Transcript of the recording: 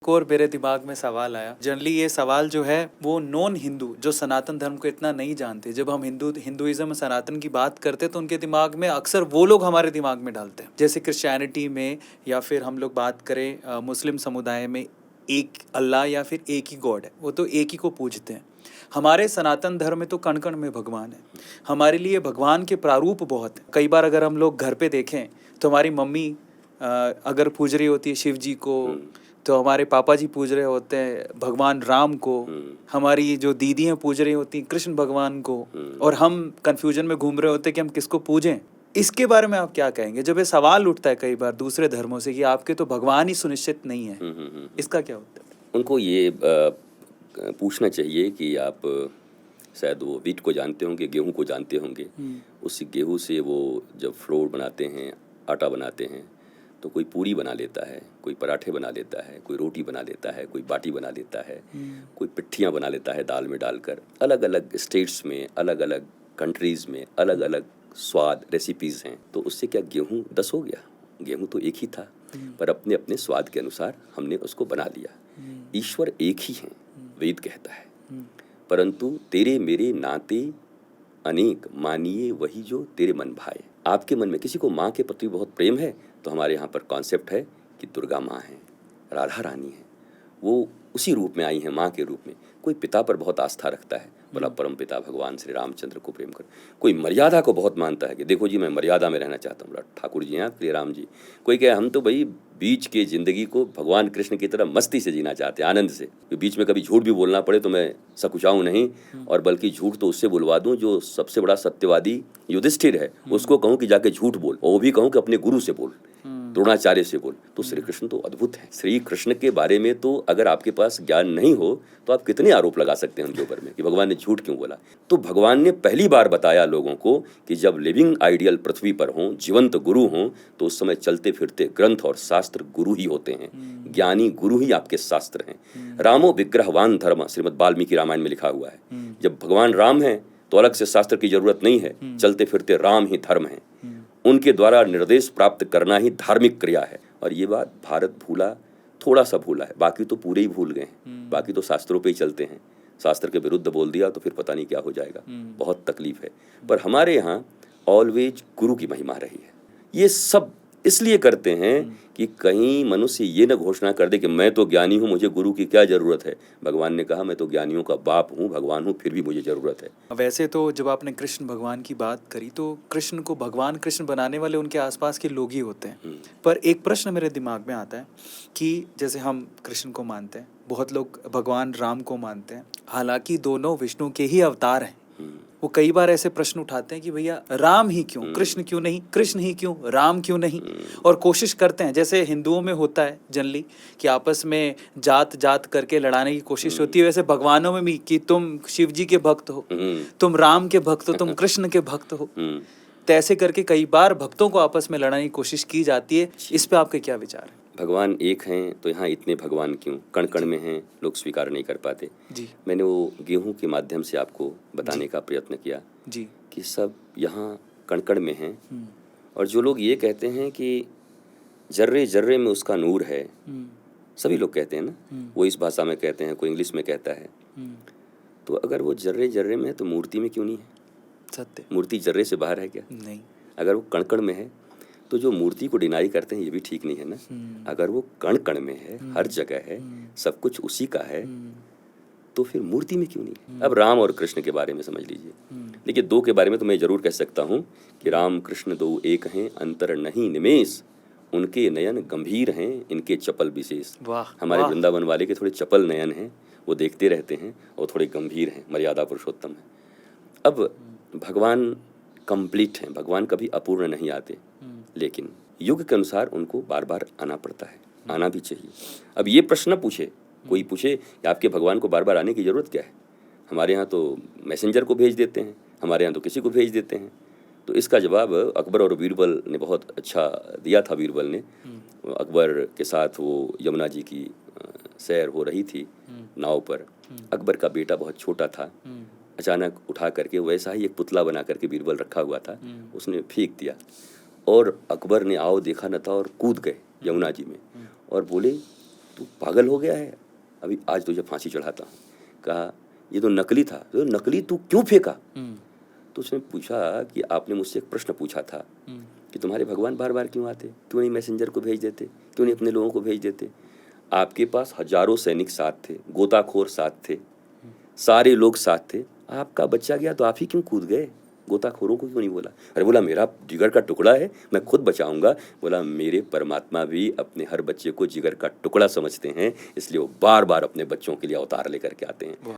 और मेरे दिमाग में सवाल आया। जनरली ये सवाल जो है वो नॉन हिंदू जो सनातन धर्म को इतना नहीं जानते, जब हम हिंदुइज्म सनातन की बात करते तो उनके दिमाग में अक्सर वो लोग हमारे दिमाग में डालते हैं। जैसे क्रिश्चियनिटी में या फिर हम लोग बात करें मुस्लिम समुदाय में एक अल्लाह या फिर एक ही गॉड है, वो तो एक ही को पूजते हैं। हमारे सनातन धर्म में तो कण कण में भगवान है। हमारे लिए भगवान के प्रारूप बहुत है। कई बार अगर हम लोग घर पे देखें तो हमारी मम्मी अगर पूज रही होती है शिव जी को, तो हमारे पापा जी पूज रहे होते हैं भगवान राम को, हमारी जो दीदी हैं पूज रही होती हैं कृष्ण भगवान को, और हम कंफ्यूजन में घूम रहे होते हैं कि हम किसको पूजें। इसके बारे में आप क्या कहेंगे जब ये सवाल उठता है कई बार दूसरे धर्मों से कि आपके तो भगवान ही सुनिश्चित नहीं है, इसका क्या उत्तर? उनको ये पूछना चाहिए कि आप शायद वो वीट को जानते होंगे, गेहूं को जानते होंगे। उस गेहूं से वो जब फ्लोर बनाते हैं, आटा बनाते हैं, तो कोई पूरी बना लेता है, कोई पराठे बना लेता है, कोई रोटी बना लेता है, कोई बाटी बना लेता है, कोई पिट्ठियाँ बना लेता है दाल में डालकर। अलग अलग स्टेट्स में, अलग अलग कंट्रीज़ में अलग अलग स्वाद रेसिपीज़ हैं। तो उससे क्या गेहूं 10 हो गया? गेहूं तो एक ही था, पर अपने अपने स्वाद के अनुसार हमने उसको बना लिया। ईश्वर एक ही है, वेद कहता है, परंतु तेरे मेरे नाते अनेक, मानिए वही जो तेरे मन भाए। आपके मन में किसी को माँ के प्रति बहुत प्रेम है, तो हमारे यहाँ पर कॉन्सेप्ट है कि दुर्गा माँ है, राधा रानी है, वो उसी रूप में आई हैं, माँ के रूप में। कोई पिता पर बहुत आस्था रखता है, बोला परम पिता भगवान श्री रामचंद्र को प्रेम कर। कोई मर्यादा को बहुत मानता है कि देखो जी मैं मर्यादा में रहना चाहता हूँ, बोला ठाकुर जी हैं श्री राम जी। कोई कहे हम तो भाई बीच के ज़िंदगी को भगवान कृष्ण की तरह मस्ती से जीना चाहते हैं, आनंद से, बीच में कभी झूठ भी बोलना पड़े तो मैं सकुचाऊँ नहीं, और बल्कि झूठ तो उससे बुलवा दूँ जो सबसे बड़ा सत्यवादी युधिष्ठिर है, उसको कहूँ कि जाके झूठ बोल, और वो भी कहूँ कि अपने गुरु से बोल, द्रोणाचार्य से बोल। तो श्री कृष्ण तो अद्भुत है। श्री कृष्ण के बारे में तो अगर आपके पास ज्ञान नहीं हो तो आप कितने आरोप लगा सकते हैं उनके ऊपर में कि भगवान ने झूठ क्यों बोला। तो भगवान ने पहली बार बताया लोगों को कि जब लिविंग आइडियल पृथ्वी पर हों, जीवंत गुरु हों, तो उस समय चलते फिरते ग्रंथ और शास्त्र गुरु ही होते हैं, ज्ञानी गुरु ही आपके शास्त्र हैं। रामो विग्रहवान धर्म, श्रीमद् वाल्मीकि रामायण में लिखा हुआ है। जब भगवान राम है तो अलग से शास्त्र की जरूरत नहीं है, चलते फिरते राम ही धर्म है, उनके द्वारा निर्देश प्राप्त करना ही धार्मिक क्रिया है। और ये बात भारत भूला, थोड़ा सा भूला है, बाकी तो पूरे ही भूल गए हैं। बाकी तो शास्त्रों पे ही चलते हैं, शास्त्र के विरुद्ध बोल दिया तो फिर पता नहीं क्या हो जाएगा, बहुत तकलीफ है। पर हमारे यहाँ ऑलवेज गुरु की महिमा रही है। ये सब इसलिए करते हैं कि कहीं मनुष्य ये न घोषणा कर दे कि मैं तो ज्ञानी हूँ, मुझे गुरु की क्या जरूरत है। भगवान ने कहा मैं तो ज्ञानियों का बाप हूँ, भगवान हूँ, फिर भी मुझे जरूरत है। वैसे तो जब आपने कृष्ण भगवान की बात करी तो कृष्ण को भगवान कृष्ण बनाने वाले उनके आसपास के लोग ही होते हैं। पर एक प्रश्न मेरे दिमाग में आता है कि जैसे हम कृष्ण को मानते हैं, बहुत लोग भगवान राम को मानते हैं, हालांकि दोनों विष्णु के ही अवतार हैं। वो कई बार ऐसे प्रश्न उठाते हैं कि भैया राम ही क्यों, कृष्ण क्यों नहीं, कृष्ण ही क्यों, राम क्यों नहीं। और कोशिश करते हैं, जैसे हिंदुओं में होता है जनरली कि आपस में जात जात करके लड़ाने की कोशिश होती है, वैसे भगवानों में भी कि तुम शिव जी के भक्त हो, तुम राम के भक्त हो, तुम कृष्ण के भक्त हो। तो ऐसे करके कई बार भक्तों को आपस में लड़ाने की कोशिश की जाती है। इस पे आपके क्या विचार है? भगवान एक हैं तो यहाँ इतने भगवान क्यों? कण कण में हैं, लोग स्वीकार नहीं कर पाते जी। मैंने वो गेहूं के माध्यम से आपको बताने का प्रयत्न किया जी कि सब यहाँ कण कण में हैं। और जो लोग ये कहते हैं कि जर्रे जर्रे में उसका नूर है, सभी लोग कहते हैं ना, वो इस भाषा में कहते हैं, कोई इंग्लिश में कहता है। तो अगर वो जर्रे जर्रे में है तो मूर्ति में क्यों नहीं है? सत्य। मूर्ति जर्रे से बाहर है क्या? नहीं। अगर वो कण कण में है तो जो मूर्ति को डिनाई करते हैं ये भी ठीक नहीं है ना। अगर वो कण कण में है, हर जगह है, सब कुछ उसी का है, तो फिर मूर्ति में क्यों नहीं? अब राम और कृष्ण के बारे में समझ लीजिए। देखिए, दो के बारे में तो मैं जरूर कह सकता हूँ कि राम कृष्ण दो एक हैं, अंतर नहीं निमेष, उनके नयन गंभीर हैं, इनके चपल विशेष। हमारे वृंदावन वाले के थोड़े चपल नयन हैं, वो देखते रहते हैं और थोड़े गंभीर हैं, मर्यादा पुरुषोत्तम है। अब भगवान कंप्लीट हैं, भगवान कभी अपूर्ण नहीं आते, लेकिन युग के अनुसार उनको बार बार आना पड़ता है, आना भी चाहिए। अब ये प्रश्न पूछे, कोई पूछे कि आपके भगवान को बार बार आने की ज़रूरत क्या है? हमारे यहाँ तो मैसेंजर को भेज देते हैं, हमारे यहाँ तो किसी को भेज देते हैं। तो इसका जवाब अकबर और बीरबल ने बहुत अच्छा दिया था। बीरबल ने, अकबर के साथ वो यमुना जी की सैर हो रही थी नाव पर, अकबर का बेटा बहुत छोटा था, अचानक उठा करके वैसा ही एक पुतला बना करके बीरबल रखा हुआ था, उसने फेंक दिया और अकबर ने आओ देखा न था और कूद गए यमुना जी में और बोले तू पागल हो गया है, अभी आज तुझे फांसी चढ़ाता हूँ। कहा ये तो नकली था। तो नकली तू क्यों फेंका? तो उसने पूछा कि आपने मुझसे एक प्रश्न पूछा था कि तुम्हारे भगवान बार बार क्यों आते, क्यों नहीं मैसेंजर को भेज देते, क्यों नहीं अपने लोगों को भेज देते? आपके पास हजारों सैनिक साथ थे, गोताखोर साथ थे, सारे लोग साथ थे, आपका बच्चा गया तो आप ही क्यों कूद गए? गोताखोरों को क्यों नहीं बोला? अरे बोला मेरा जिगर का टुकड़ा है, मैं खुद बचाऊंगा। बोला मेरे परमात्मा भी अपने हर बच्चे को जिगर का टुकड़ा समझते हैं, इसलिए वो बार बार अपने बच्चों के लिए अवतार लेकर के आते हैं।